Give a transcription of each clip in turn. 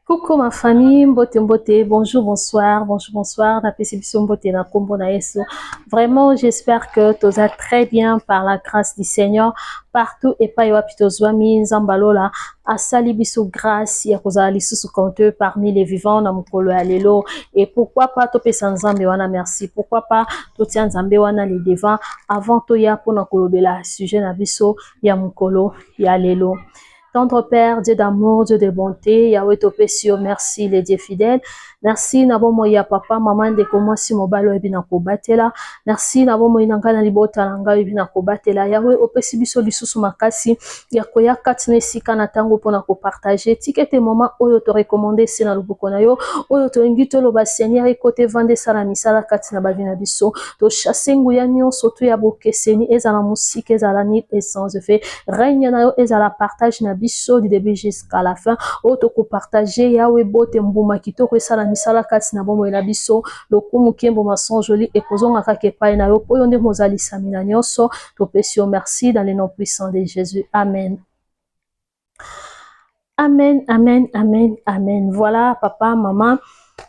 Coucou ma famille, mbote mbote, bonjour, bonsoir, na pécipition mbote na kombo na Yesu. Vraiment, j'espère que tu vas très bien par la grâce du Seigneur. Partout et pas yoapi tozwami nzambalola asali biso grâce ya kozala lisusu compte parmi les vivants na mokolo ya lelo. Et pourquoi pas topesa nzambe wana merci, pourquoi pas totia nzambe wana le devant avant toya pona kolobela sujet na biso ya mokolo ya lelo. Tendre Père, Dieu d'amour, Dieu de bonté, Yahweh Topesio, merci les dieux fidèles. Merci Nabo Moya Papa, Maman de Komosi Mobalo Ebina Kobatela. Merci Nabo Moya Nangana Libota Langa Ebina Kobatela. Yahweh Opesi Biso Lisusu Makasi, Yakoya Katne Sika Natango Pona Ko partager. Tikete moment Oyo te recommander Sena Lubukonayo, Oyo te invite lo ba Seigneur et côté vende sala misala Katina Bavina Biso. To chassengu ya nyon soto ya bokeseni ezala musike ezala ni essence fait. Règne na yo ezala partage na biso du début jusqu'à la fin. Otoko partager Yahweh bote mbuma kitoko esala misala kati na bombo na biso lokumu kembo mason joli et kozonga kake pa na yo po yonde mozali samina nyonso to pesio merci dans le nom puissant de Jésus. Amen. Amen, amen, amen, amen. Voilà papa, maman.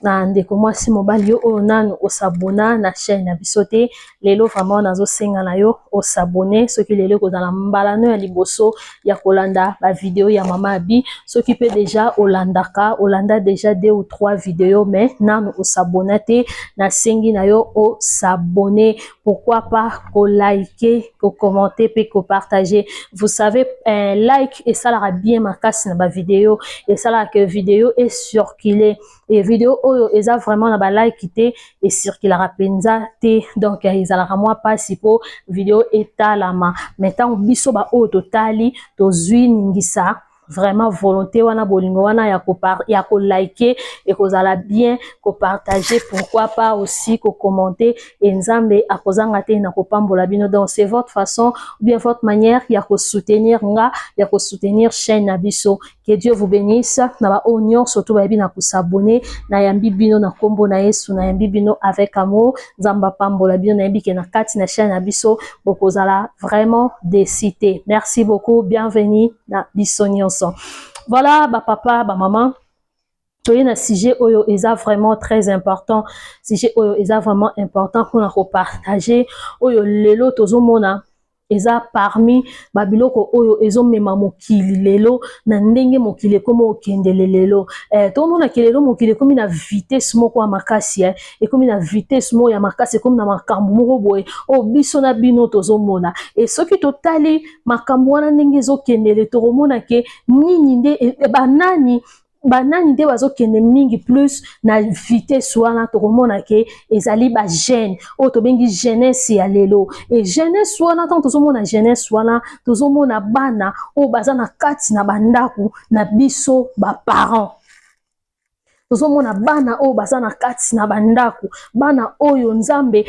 Na ndeko mwasi mobali yo oyo nanu osabona na chaîne na biso te lelo vraiment nazosenga na yo osabone soki lelo kozala mbalano ya liboso ya kolanda ba vidéo ya mama Abi soki pe déjà olanda déjà 2 ou 3 vidéos mais nanu osabona te na sengi na yo osabone. Pourquoi pas ko liker, ko commenter pe ko partager. Vous savez like et ça la bien makasi na ba vidéo et ça la que vidéo est circulée et vidéo oyo eza vraiment na ba like te et circulara penza te donc ezalaka moi pasi po vidéo etalama maintenant biso ba oyo totali tozwi ningisa vraiment volonté wana bolingo wana ya ko liker et kozala bien ko partager, pourquoi pas aussi ko commenter et nzambe akozanga te na ko pambola bino. Donc c'est votre façon ou bien votre manière ya ko soutenir nga ya ko soutenir chaîne na biso. Que Dieu vous bénisse na ba onyon surtout ba bina ko s'abonner na yambi bino na kombo na Yesu na yambi bino avec amour nzamba pambola bino na yambi ke na kati na chaîne na biso bokozala vraiment des cités. Merci beaucoup, bienvenue na biso nyonso. Voilà ba papa ba maman toye na sujet oyo eza vraiment très important, sujet oyo eza vraiment important pour na ko partager oyo lelo tozomona eza parmi babiloko oyo ezomema mokili lelo na ndenge mokili komo okendele lelo tomona ke lelo mokili komi na vitesse moko ya makasi ekomi na vitesse moko ya makasi ekomi na makambo moko boye o biso na bino tozomona et soki totali makambo wana ndenge ezokendele tokomona ke nini nde banani nde bazokende mingi plus na vitesse wana tokomona ke ezali ba jeune oyo tobengi jeunesse ya lelo et jeunesse wana tant tozomona jeunesse wana tozomona bana oyo baza na kati na bandako na biso ba parents. Tozomona bana oyo baza na kati na bandako bana oyo nzambe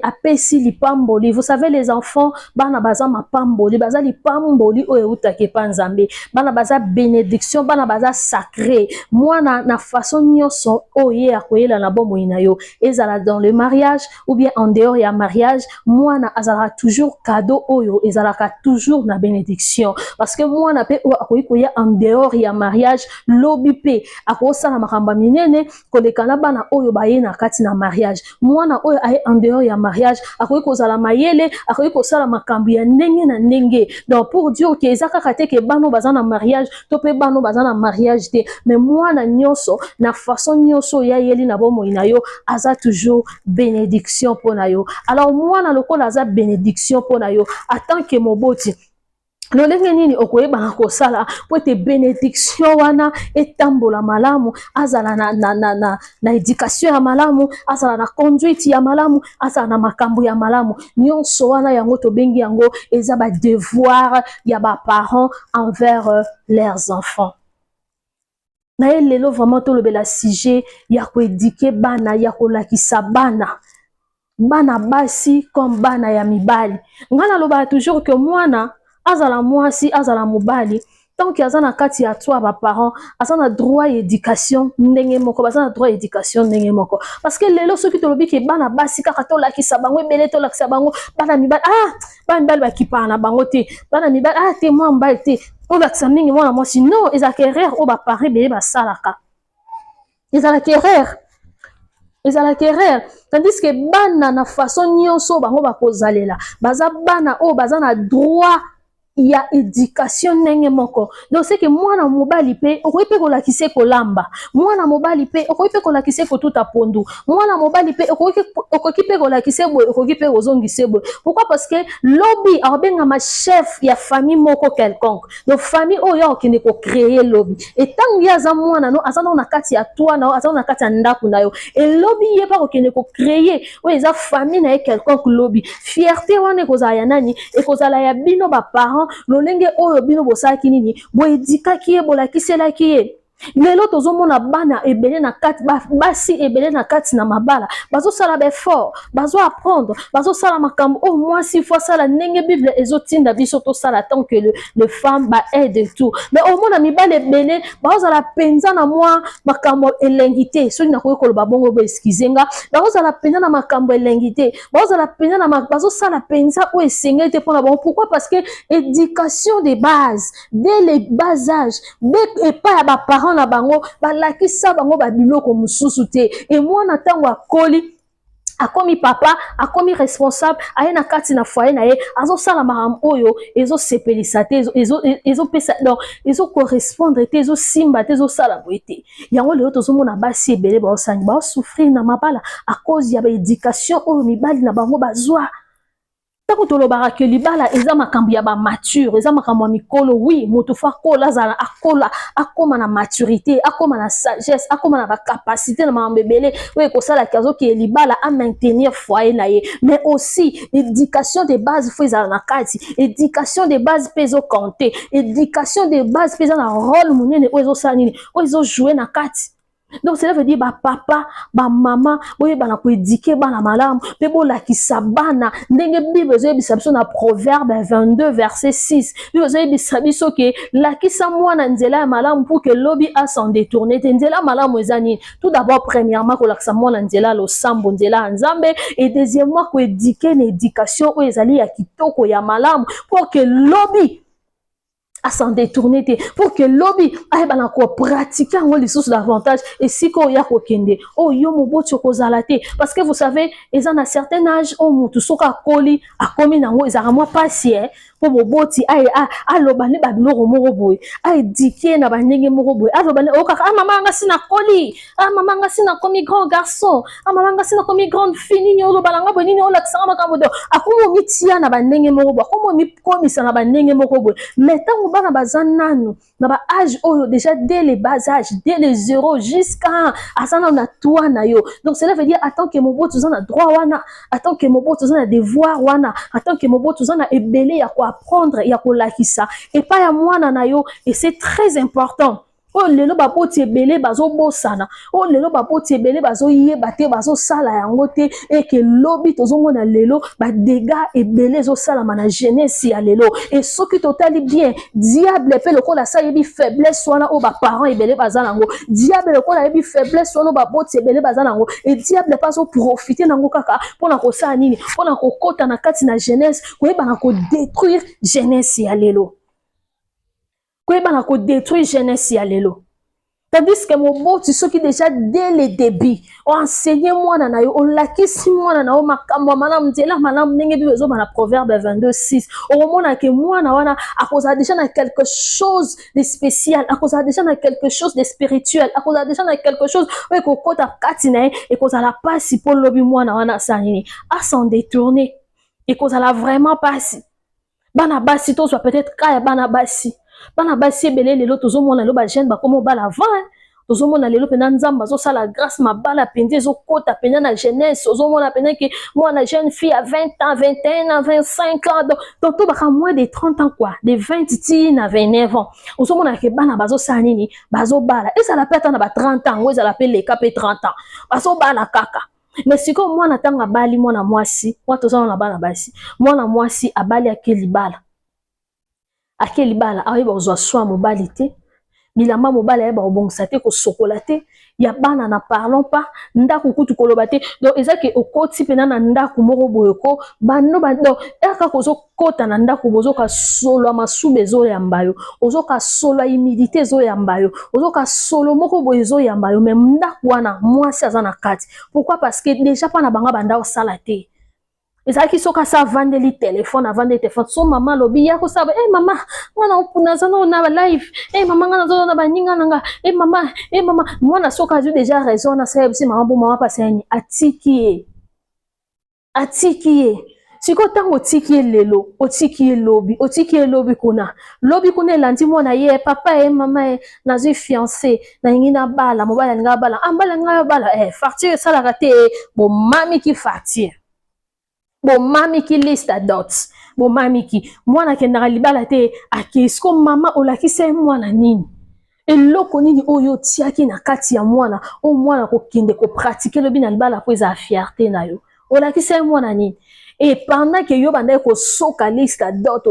apesi lipamboli. Vous savez les enfants bana baza mapamboli baza lipamboli oyo utake pa nzambe bana baza bénédiction bana baza sacré mwana na façon nyonso oyo akoyela na bomoi na yo ezala dans le mariage ou bien en dehors ya mariage mwana azala toujours cadeau oyo ezalaka toujours na bénédiction parce que mwana pe oyo akoyi koya en dehors ya mariage lobi pe akosala makambo minene kolekana bana oyo baye na kati na mariage mwana oyo aye en dehors ya mariage akoyi kozala mayele akoyi kosala makambo ya ndenge na ndenge. Donc pour dire que ezaka kate ke bano baza na mariage to pe bano baza na mariage te mais mwana nyonso na façon nyonso ya yeli na bomoi na yo aza toujours bénédiction pona yo. Alors mwana lokola aza bénédiction pona yo en tant que moboti lolenge nini okoyeba na kosala po te bénédiction wana etambola malamu azala na éducation ya malamu azala na conduite ya malamu azala na makambo ya malamu nyonso wana yango tobengi yango eza ba devoir ya ba parents envers leurs enfants. Na lelo vraiment tolobela sujet ya ko éduquer bana ya kolakisa bana basi comme bana ya mibali. Ngana loba toujours que mwana azala mwasi azala mobali tant que azana kati ya toi ba parents azana droit éducation ndenge moko bazana droit éducation ndenge moko parce que lelo soki tolobi ke bana basi kaka to lakisa bango ebele to lakisa bango bana mibali bana mibali bakipa na bango te bana mibali te mwa mbali te to lakisa mingi mwana mwasi non ezaka erreur o ba pare bele basalaka ezalaka erreur, ezalaka erreur. Tandis que bana na façon nyonso bango bakozalela baza bana oyo baza na droit ya éducation ndenge moko. Donc c'est que mwana mobali pe okoki pe kolakisa kolamba, mwana mobali pe okoki pe kolakisa kotuta pondu, mwana mobali pe okoki pe kolakisa boye, okoki pe kozongisa boye. Pourquoi? Parce que lobby abengama chef ya famille moko quelconque. Donc famille oyo okende ko créer lobby, et tant ya za mwana no azana na kati ya toi na azana na kati ya ndako na yo, et lobby ye pa okende ko créer oyo eza famille na quelconque lobby. Fierté wana kozala ya nani? Et kozala ya bino ba parents lolenge oyo bino bosalaki nini boedikaki ye bolakiselaki ye. Lelo tozomona bana ebele na kati basi ebele na kati na mabala bazosala befort, bazo apprendre, bazosala makambo oyo mwasi fo asala ndenge Bible ezotinda biso tosala tant que le femme ba aide et tout. Mais omona mibale ebele bazosala penza na mwa makambo elengi te, soki nakoki koloba bongo bo excuse nga, bazosala penza na makambo elengi te, bazosala penza na bazosala penza oyo esengeli te mpona bango. Pourquoi? Parce que éducation de base dès les bas âges epai ya baparents na bango balakisa bango babiloko mosusu te. Et mwana ntango akoli akomi papa, akomi responsable, aye na kati na foyer na ye, azosala makambo oyo ezosepelisa te, ezopesa donc ezokorrespondre te, ezosimba te, ezosala boye te. Yango lelo tozomona basi ebele baosani baosouffrir na mabala à cause ya baéducation oyo mibali na bango bazwa. Tango tolobaka ke libala eza makambo ya ba mature, eza makambo ya mikolo, oui, moto fa kola zala akola, akoma na maturité, akoma na sagesse, akoma na ba capacité na makambo ebele oyo kosala kazo ke libala a maintenir foyer na ye. Mais aussi éducation de base faut ezala na kati, éducation de base pe ezo compter, éducation de base pe eza na rôle monene oyo ezosala nini oyo ezojouer na kati. Donc cela veut dire ba papa, ba maman, boye bana ko éduquer bana malamu, pe bo lakisa bana ndenge Bible ezobisa biso na Proverbe 22 verset 6. Bible ezobisa biso ke lakisa mwana nzela ya malamu pour que lobi a s'en détourner. Nzela malamu ezani tout d'abord premièrement ko lakisa mwana nzela lo sambo nzela nzambe, et deuxièmement ko éduquer na éducation o ezali ya kitoko ya malamu pour que lobi à s'en détourner pour que lobby aille banako pratiquer en les sources d'avantage et si ko ya ko kende oh yo moboti kozala te. Parce que vous savez ils ont un certain âge oh mutu soka koli akomi nango ezara moi patient pour moboti aille alobane babiloko moko boy aille diké na bandenge moko boy alobane o kaka mama nga sina koli mama nga sina komi grand garçon mama nga sina komi grande fille nini olobalanga boy nini olakisanga makambo do akomo mitia na bandenge moko boy akomo mikomisa na bandenge moko boy. Mais bana bazananu na ba âge oyo déjà dès les bas âges dès les 0 jusqu'à asana na toi na yo. Donc cela veut dire attends que mon boto zana droit wana, attends que mon boto zana devoir wana, attends que mon boto zana ebele ya ko apprendre ya ko lakisa et pas ya mwana na yo. Et c'est très important. Oh lelo baboti ebele bazo bosana, oh lelo baboti ebele bazo yeba te bazo sala yango te, et que lobi tozomona lelo ba dégâts ebele zo sala mana jeunesse ya lelo. Et ce qui totali bien diable pe lokola sa yebi faiblesse wana o ba parents ebele bazanango, diable lokola yebi faiblesse wana baboti ebele bazanango, et diable pas so profiter nango kaka pona ko sa nini pona ko kota na kati na jeunesse ko yeba na ko détruire jeunesse ya lelo. Koyeba ko détruire jeunesse ya lelo. Tandis que mon beau tu sais qui déjà dès le début on enseigné moi na yo on lakisi moi na o makambo manam nzela manam ndenge bizo na Proverbe 22:6 au moment que moi na wana akoza déjà na quelque chose de spécial, akoza déjà na quelque chose de spirituel, akoza déjà na quelque chose ouais ko kota kati na et koza la passe pour lobi moi na wana sanini à s'en détourner et koza la vraiment passe bana basi to soit peut-être kaya bana basi bana basi ebele lelo tozomona lelo ba jeune ba komo bala avant tozomona lelo pena nzamba zo sala grâce mabala pende zo kota pena na jeunesse tozomona pena que moi na jeune fille à 20 ans 21 ans 25 ans donc to baka moins de 30 ans quoi de 20 ti na 29 ans tozomona ke bana bazo sala nini bazo bala et ça la peta na ba 30 ans ou ça l'appelle les cap 30 ans bazo bala kaka. Mais si comme moi natanga bali mwana mwasi moi tozomona bana basi mwana mwasi abali akeli bala awa ba ozwa soa mobali te, bilamba mobali ayeba kobongisa te kosokola te ya bana na parlons pas ndako kutu koloba te donc ezaki okoti pena na ndako moko boye ko bando bando eka kozokota na ndako bozoka solo masuba ezoyamba yo ozoka solo humidité ezoyamba yo ozoka solo moko boye ezoyamba yo mais ndako wana mwasi aza na kati pourquoi parce que déjà pa na banga banda osala te ezalaki soki asa avandeli telefone avandeli telefone so mama alobi ya kosaba mama mwana naza na live mama nga nazona baninga nanga mama mwana soki azwi déjà raison na sala bisi mama bo mama pasani atiki ye siko ntango otiki ye lelo otiki ye lobi kuna elandi mwana ye papa mama nazwi fiancé nalingi nabala mobali alinga abala mbala ngai abala facture esalaka te bomamiki facture bomamiki liste dot bomamiki mwana kendaka libala te akesko mama olakisa mwana nini eloko nini oyo tiaki na kati ya mwana o mwana kokende kopratike lobi na libala po eza fierté na yo olakisa mwana nini et pendant que yo banda kosoka liste dot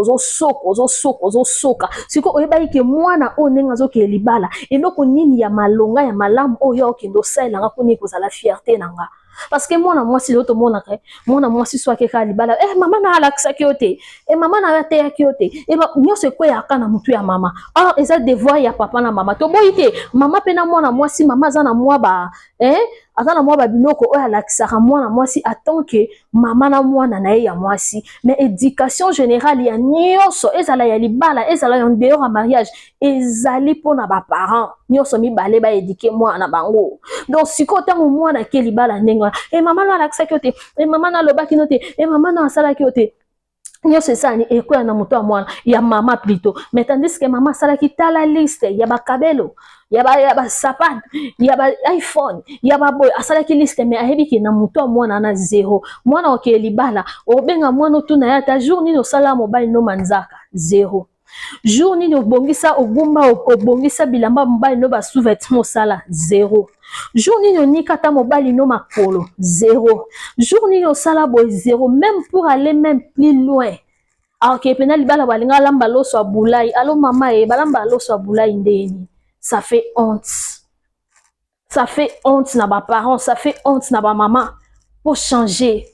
ozosoka siko oyebaki ke mwana o ndenge azoke libala eloko nini ya malonga ya malamu oyo okende osalelanga mpona ekozala fierté na nga parce que mwana mwasi lelo tomonaka mwana mwasi so akeka libala mama na alakisaki yo te mama na ateyaki yo te nyonso ekweyaka na mutu ya mama or eza devoir ya papa na mama toboyi te mama mpe na mwana mwasi mama aza na mwa aza na mwa babiloko oyo alakisaka mwana mwasi atant que mama na mwana na ye ya mwasi mais éducation générale ya nyonso ezala ya libala ezala ya dehors ya mariage ezali mpona baparent nyonso mibale baédike mwana bango donc sikoyo ntango mwana ake libala ndenge mama no alakisaki yo te mama no alobaki no te mama no asalaki yo te nyonso esani ekoya na moto ya mwana ya mama plutôt mais tandis que mama asalaki tala liste ya bakabelo ya basapane ya ba iPhone ya baboy asalaki liste mais ayebiki na moto ya mwana na zéro mwana oke libala obenga mwana otuna ya ta jour nini osala mobali no manzaka zéro jour nini obongisa ogumba obongisa bilamba mobali no ba sous-vêtements osala zéro jour nini onika ta mobali no makolo zéro jour nini osala boy zéro même pour aller même plus loin alors que pena libala balinga lamba loso ya bulai alo mama balamba loso ya bulai ndeni ça fait honte na ba parents ça fait honte na ba maman pour changer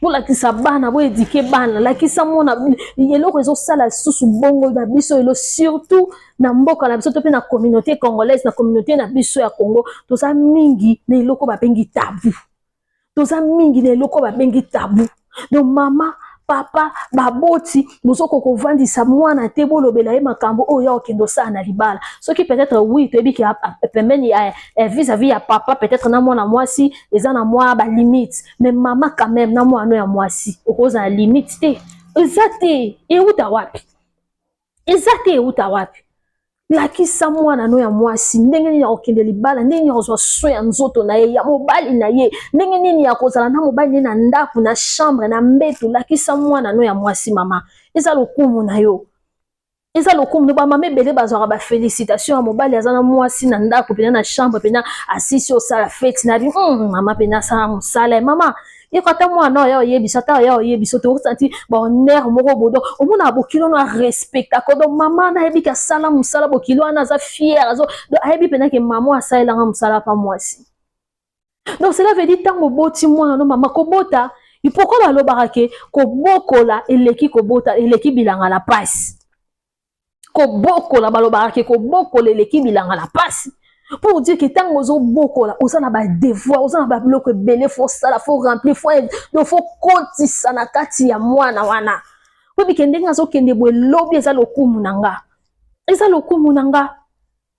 pour lakisa bana bo éduquer bana lakisa mona eloko ezosala susu bongo na biso elo surtout na mboka na biso to pe na communauté congolaise na communauté na biso ya Congo toza mingi na eloko babengi tabou donc mama papa baboti bozoko kovandisa mwana te bolobela ye makambo oyo okendo sana na libala soki peut-être oui toyebi ki pembeni vis-à-vis ya papa peut-être na mwana mwasi eza na mwa ba limite mais mama quand même na mwana ya mwasi okoza limite te eza te euta wapi lakisa mwana no ya mwasi ndenge nini okende libala ndenge nini ozwa so ya nzoto na ye ya mobali na ye ndenge nini ya kozala na mobali na ndako na chambre na mbetu lakisa mwana no ya mwasi mama eza lokumu na yo ba mama ebele bazwaka ba félicitation ya mobali aza na mwasi na ndako pena na chambre pena asisi osala fete na bi mama pena asala mosala mama yekata mwana oyo oyebisa ta oyo oyebisa tokosanti bahonneur moko bodo omona bokilo no arespecta kodo mama nayebi ka sala mosala bokilo wana aza fier ayebi pena ke mama asalelanga mosala pa mwasi donc cela veut dire ntango oboti mwana no mama kobota ipoko balobaka ke kobokola eleki kobota eleki bilanga la pasi kobokola balobaka ke kobokola eleki bilanga la pasi pour dire que tant ozo bokola osana ba devoir osana ba bloc belé faut sala faut remplir faut kotisa na kati ya mwana wana ko bikende ngazo kende bwe lobi eza lokumu nanga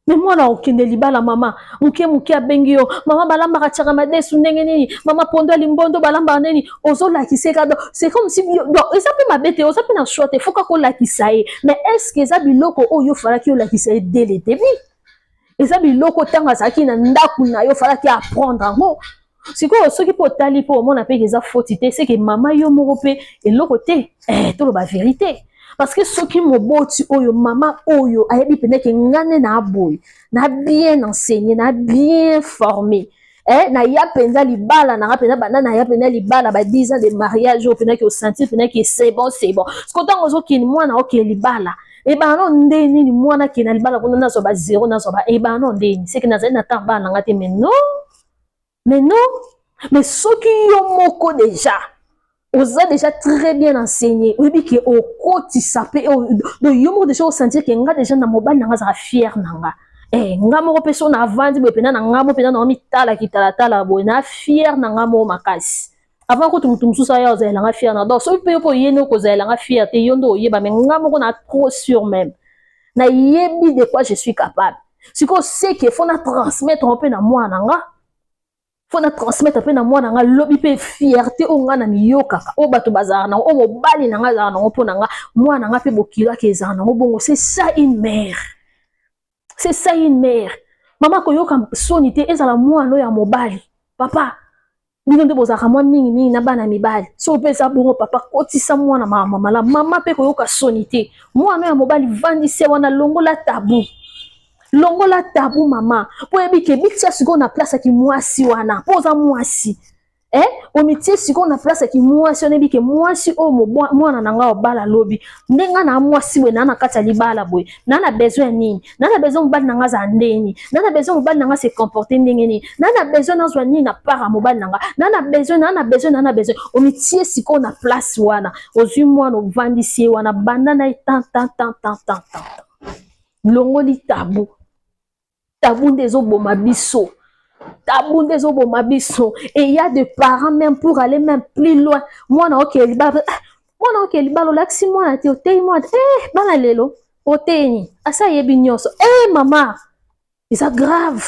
mais mwana okende libala mama muke abengi yo mama balamba kachaka madesu ndenge nini mama pondo limbondo balamba nini ozo lakise kado c'est comme si eza pe mabete oza pe na choix te faut ka ko lakisa ye mais est-ce que eza biloko oyo fala ki yo lakisa ye dès le début eza biloko ntango azalaki na ndako na yo falaki apprendre yango sikoyo soki mpo otali mpo omona mpe eza foti te seke mama yo moko mpe eloko te toloba vérité parce que soki moboti oyo mama oyo ayebi peneke ngane na aboye na bien enseigné na bien formé na ya penza libala na penza bana na ya penza libala ba 10 ans de mariage au penaki au sentir penaki c'est bon sikoyo ntango ozokini mwana okili libala Et ben non ndeni ni mwana ki na libala kuna nazo ba zéro nazo ba et ben non ndeni c'est que nazali na temps bana ngate mais non mais soki yo moko déjà oza déjà très bien enseigné oyebi ke okotisa pe donc yo moko déjà osentir ke nga déjà na mobali nanga azala fier nanga nga moko mpe so na avandi boye mpena na nga mo mpena na mitala kitalatala boye na fier nanga moko makasi avant ko mutu mosusu aya ozalelanga fier na donc soki mpe yo mpe oyeni okozalelanga fier te yo nde oyeba mais nga moko na trop sûr même nayebi de quoi je suis capable sikoyo seke fo na transmettre mpe na mwana nanga faut na transmettre pe na mwana nga lobi pe fierté o nga na miyokaka o bato bazala na o mobali na nga za na po na nga mwana nga pe bokilo ke za na bongo c'est ça une mère maman ko yoka sonité ezala mwana ya mobali papa bino nde bozaka mwa mingi na bana mibali so pe za bongo papa kotisa mwana mama la mama pe ko yoka sonité mwana ya mobali vandise wana longola tabu mama po yebi ke bitia siko na place ki mwasi wana poza mwasi omitie siko na place ki mwasi on yebi ke mwasi o mwana nanga obala lobi ndenga na mwasi we na kati ya libala boy na besoin nini na besoin mobali nanga za ndeni na besoin mobali nanga se comporter ndenge nini na besoin na zwa nini na para mobali nanga na besoin omitie siko na place wana ozwi mwana ovandisi wana banda na tant longoli tabu ndezo boma biso et il y a des parents même pour aller même plus loin mwana okeli balo laksi mwana te otei mwana bana lelo oteni asa yebi nyonso mama is grave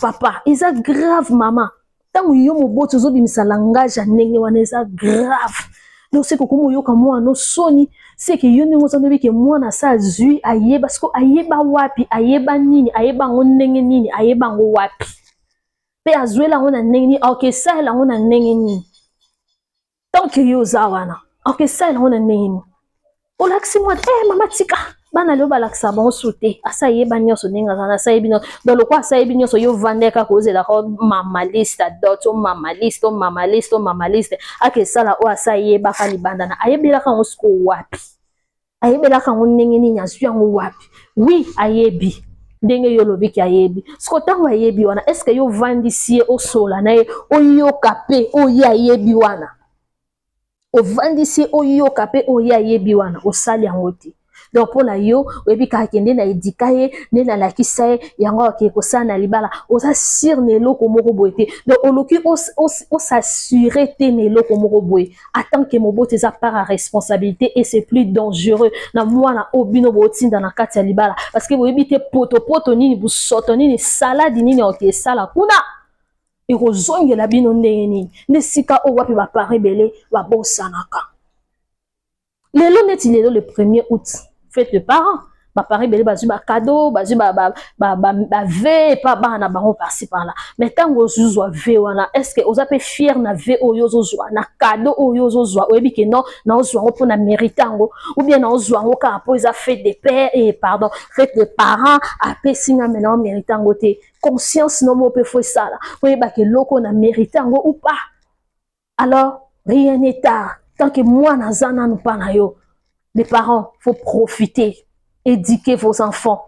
papa is grave mama tangu yo moboti ozobimisa langage ya ndenge wana eza grave donc c'est que comme yoka mwana soni c'est que yo ndenge ozobi ke mwana sa zui ayeba parce que ayeba wapi ayeba nini ayeba ngo ndenge nini ayeba ngo wapi pe azuela ngo na ndenge nini ok ça la ngo na ndenge nini tant que yo za wana ok ça la ngo na ndenge nini olaksi mwana mama tika bana leo balakisa bango soute asa yeba nyonso ndenge azana asa yebi nyonso donc lokwa asa yebi nyonso yo vandeka kozela ko mama liste ake sala o asa yeba ka libanda na ayebelaka ngo siko wapi ayebelaka ngo ndenge nini azwi yango wapi oui ayebi ndenge yo lobi ki ayebi siko tango ayebi wana est ce que yo vandisi ye osola na ye oyoka pe oye ayebi wana ovandisi oyoka pe oye ayebi wana osali yango te donc pour la yo oyebi kaka kende na edika ye nde na lakisa ye yango akee kosala na libala oza sire na eloko moko boye te donc oloki osassuré te na eloko moko boye attend que moboti eza part à responsabilité et c'est plus dangereux na mwana oyo bino botinda na kati ya libala parce que boyebi te poto nini busoto nini salade nini oke esala kuna ekozongela bino ndenge nini nde sika oyo wapi baparent ebele babosanaka lelo neti lelo le 1er août fête de parents baparent ebele bazwi cadeau bazwi ve pa bana bango parci par là mais ntango ozozwa ve wana est ce que oza mpe fier na ve oyo ozozwa na cadeau oyo ozozwa oyebi ke non naozwa yango mpo na mérite yango ou bien naozwa yango kaka mpo eza fête de père fête de parents apesi nga me na omérite yango te conscience nomo mpe fo esala oyeba ke eloko na mérite yango ou pas alors rien n'est tard tant que mwana aza nanu mpa na yo les parents faut profiter éduquer vos enfants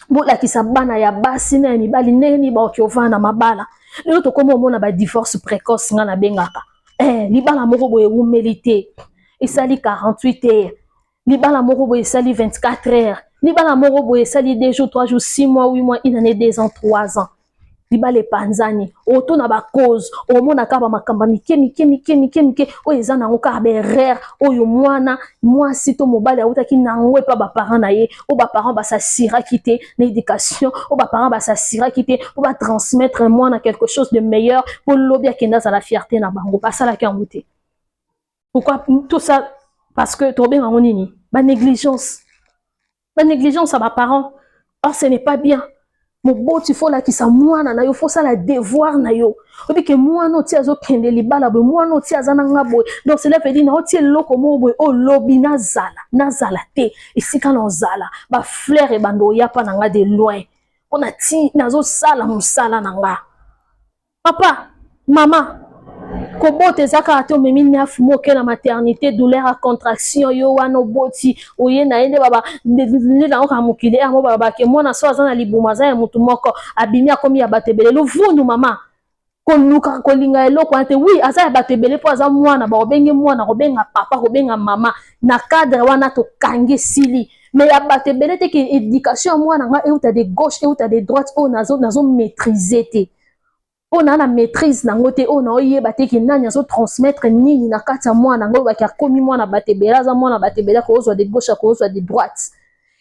bolakisa bana ya basi na ya mibali ndenge nini baoki ovanda mabala lelo tokoma omona badivorce précoce nga nabengaka libala moko boye ewumeli te esali 48 heures libala moko boye esali 24 heures libala moko boye esali 2 jours 3 jours 6 mois 8 mois 1 année 2 ans 3 ans libala epanzani oto na bacause omona kaka bamakamba mike oyo eza nango kaka berere oyo mwana mwasi to mobali autaki nango epa baparent na ye oyo baparent basasiraki te na éducation oyo baparent basasiraki te po batransmettre mwana quelque chose de meilleur po lobi akende azala fierté na bango basalaki yango te pourquoi tout ça parce que tobenga yango nini banégligence ya baparent or ce n'est pas bien moboti faut lakisa mwana na yo faut sala devoir na yo obi ke mwana oti azokende libala boye mwana oti aza nanga boye donc cela veut dire na oti eloko moko boye o lobi nazala te esika na ozala bafleur ebando oya mpa na nga de loin mpona ti nazosala mosala na nga papa mama kobote zaka ato memi neuf mois ke na maternité douleur à contraction yo wana oboti oye na yende baba ne na oka mukile amo baba ke mwana so azana libuma za ya mutu moko abimi akomi ya batebele luvundu mama koluka kolinga eloko ante oui aza ya batebele po aza mwana ba obenge mwana kobenga papa kobenga mama na cadre wana to kangi sili mais ya batebele te ke éducation mwana nga euta de gauche euta de droite o nazo maîtriser te on a la maîtrise nango te on a oyeba te ki nani azo transmettre nini na kati ya mwana ngo ba ki akomi mwana batebela za mwana batebela ko ozwa de gauche ko ozwa de droite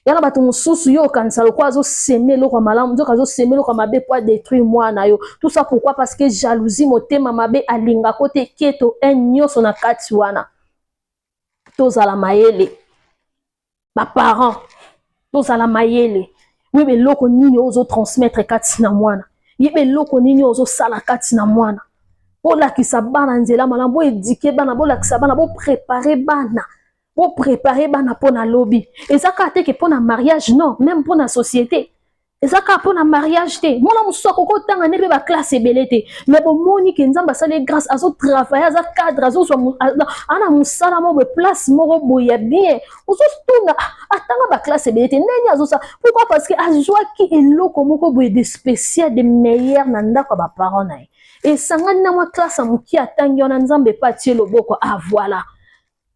yana bato mosusu yo kanisa lokwa azo semer loko malamu nzoka azo semer loko mabe po détruire mwana yo tout ça pourquoi parce que jalousie motema mabe alinga kote keto un nyonso na kati wana tozala mayele ba parents tozala mayele oui mais loko nini ozo transmettre kati na mwana yebe loko nini ozo sala kati na mwana bolakisa bana nzela malamu bo éduquer bana bolakisa bana bo préparer bana pona lobby ezaka te ke pona mariage non même pona société ezaka pona mariage te mona musoko ko tanga nebe ba classe ebele te mais bo moni ke nzamba sale grâce azo travailler aza cadre azo so ana musala mo be place moko boya bien ozo tuna atanga ba classe ebele te neni azo sa pourquoi parce que azwa ki eloko moko boye de spécial de meilleur na ndako ba parents na et sangani na mwa classe amuki atangi wana nzambe patie loboko voilà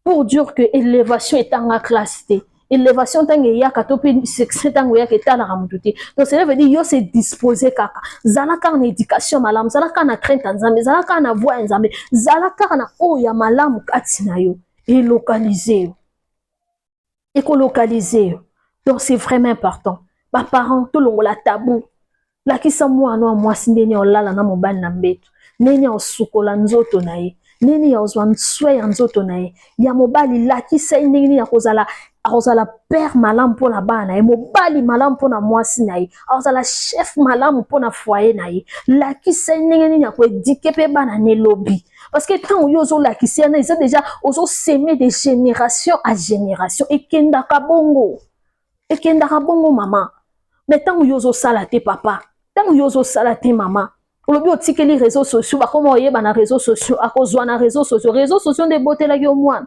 pour dire que élévation est en classe té élévation tangue ya katopi sexe tangue ya ketala ramututi donc cela veut dire yo c'est disposé kaka zalaka na éducation malam zalaka na crainte nzambe zalaka na voix nzambe zalaka na o ya malam kati na yo et localiser écolocaliser donc c'est vraiment important ba parents to longola tabou la kisa mwana mwasi ndeni olala na mobali na mbeto neni osukola nzoto na ye nini ya ozwa nswe ya nzoto na ye ya mobali lakisa ndenge ya kozala père malamu mpona bana ye mobali malamu mpona mwasi na ye akozala chef malamu mpona foyer na ye lakisa ndenge nini ya koéduke mpe bana ne lobi parce que ntango yo ozolakisa yana eza déjà ozosemer de génération à génération ekendaka bongo mama mais ntango yo ozosala te papa ntango yo ozosala te mama olobi otikeli réseaux sociaux bakoma oyeba na réseaux sociaux akozwa na réseaux sociaux nde botelaki yo mwana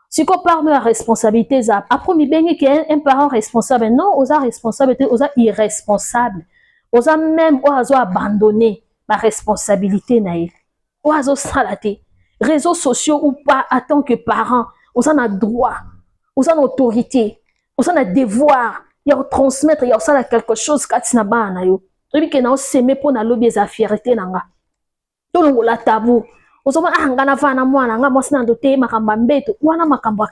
siko parmi ya responsabilité za après mibengi ke un parent responsable non oza responsable te oza irresponsable oza même oyo azo abandonner ba responsabilité na ye oyo azosala te réseaux sociaux ou pas en tant que parent oza na droit oza na autorité oza na devoir ya kotransmettre ya kosala quelque chose kati na bana na yo toyebi ke na oseme mpo na lobi eza fierté na nga tolongola tabu ozomona nga na vana mwana nga mwasi na ndo te makambo ya mbeto wana makambo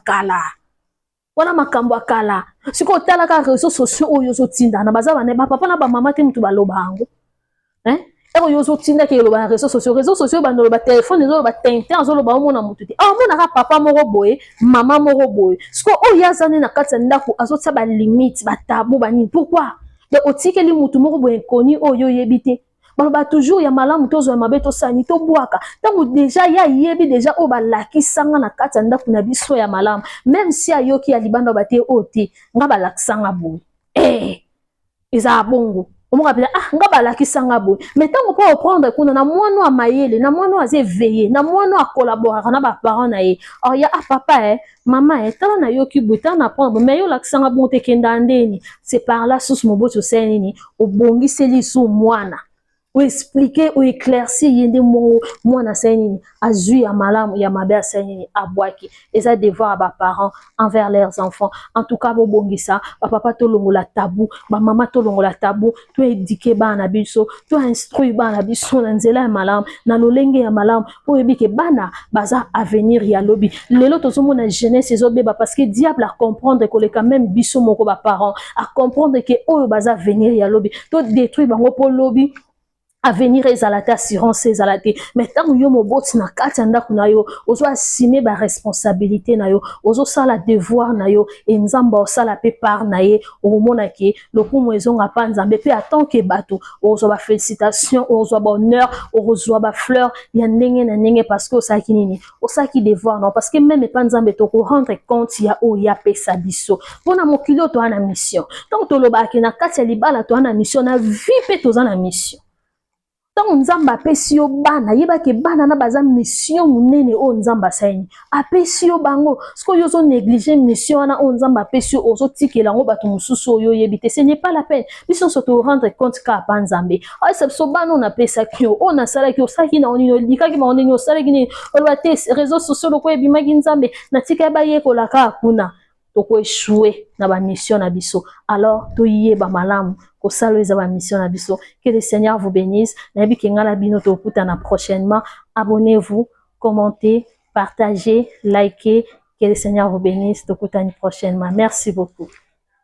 ya kala sikoyo otalaka réseaux sociaux oyo ozotindana baza bana bapapa na bamama te mutu baloba yango oyo ozotindaki eloba na réseaux sociaux bandoloba telefone ezoloba tintin azoloba omona mutu te amonaka papa moko boye mama moko boye sikoyo oyo aza nde na kati ya ndako azotia balimite batabu banini pourquoi donc otikeli mutu moko boye nkoni oyo oyebi te baloba toujours ya malamu tozwa ya mabe tosani tobwaka ntango deja ya yebi deja oyo balakisanga na kati ya ndako na biso ya malamu même si ayoki ya libanda bate oyo te nga balakisanga boye eza bongo omoka pela nga balakisanga boye mais ntango mpo oprendre kuna na mwana wa mayele na mwana aza éveillé na mwana akolaboraka na baparent na ye or ya papa mama tala nayoki boye tala na prendre mais yo olakisanga bongo te kenda ndeni c'est par là susu moboti osala nini obongiseli su mwana ou expliquer ou éclaircir yende mwana asala nini azwi ya malamu ya mabe asala nini abwaki eza devoir ya baparents envers leurs enfants en tout cas bobongisa bapapa tolongola tabu bamama tolongola tabu to éduquer bana biso to instruire bana biso na nzela ya malamu na lolenge ya malamu po oyebi ke bana baza avenir ya lobi lelo tozomona jeunesse ezobeba parce que diable a comprendre koleka même biso moko baparents a comprendre ke oyo baza avenir ya lobi to détruire bango po lobi avenir ezala te assurance ezala te mais ntango yo moboti na kati ya ndako na yo ozo assume ba responsabilité na yo ozosala devoir na yo e nzambe osala mpe part na ye okomona ke lokumu ezonga mpa nzambe mpe atanke bato ozwa ba félicitation ozwa ba honneur ozwa ba fleur ya ndenge na ndenge parce que osalaki nini osalaki devoir non parce que même epa nzambe tokorendre compte ya oyo ya pesa biso mpona mokili oyo toza na mission ntango tolobaki na kati ya libala toza na mission na vie mpe toza na mission. tant nzamba pesi yo bana yeba ke bana na baza mission munene o nzamba saini apesi yo bango sko yo zo négliger mission na o nzamba pesi yo ozo tikela ngo bato mususu yo yebite ce n'est pas la peine biso so to rendre compte ka pa nzambe ay so bana on apesa kyo on a sala kyo saki na oni likaki ma oni sala kini o ba te réseaux sociaux ko ebimaki nzambe na tika ba ye ko la ka kuna to ko échouer na ba mission na biso alors to yeba malamu ko sala eza ba mission na biso. Que le Seigneur vous bénisse na bi kenga na bino to kutana prochainement. Abonnez-vous, commentez, partagez, likez. Que le Seigneur vous bénisse to kutani prochainement. Merci beaucoup.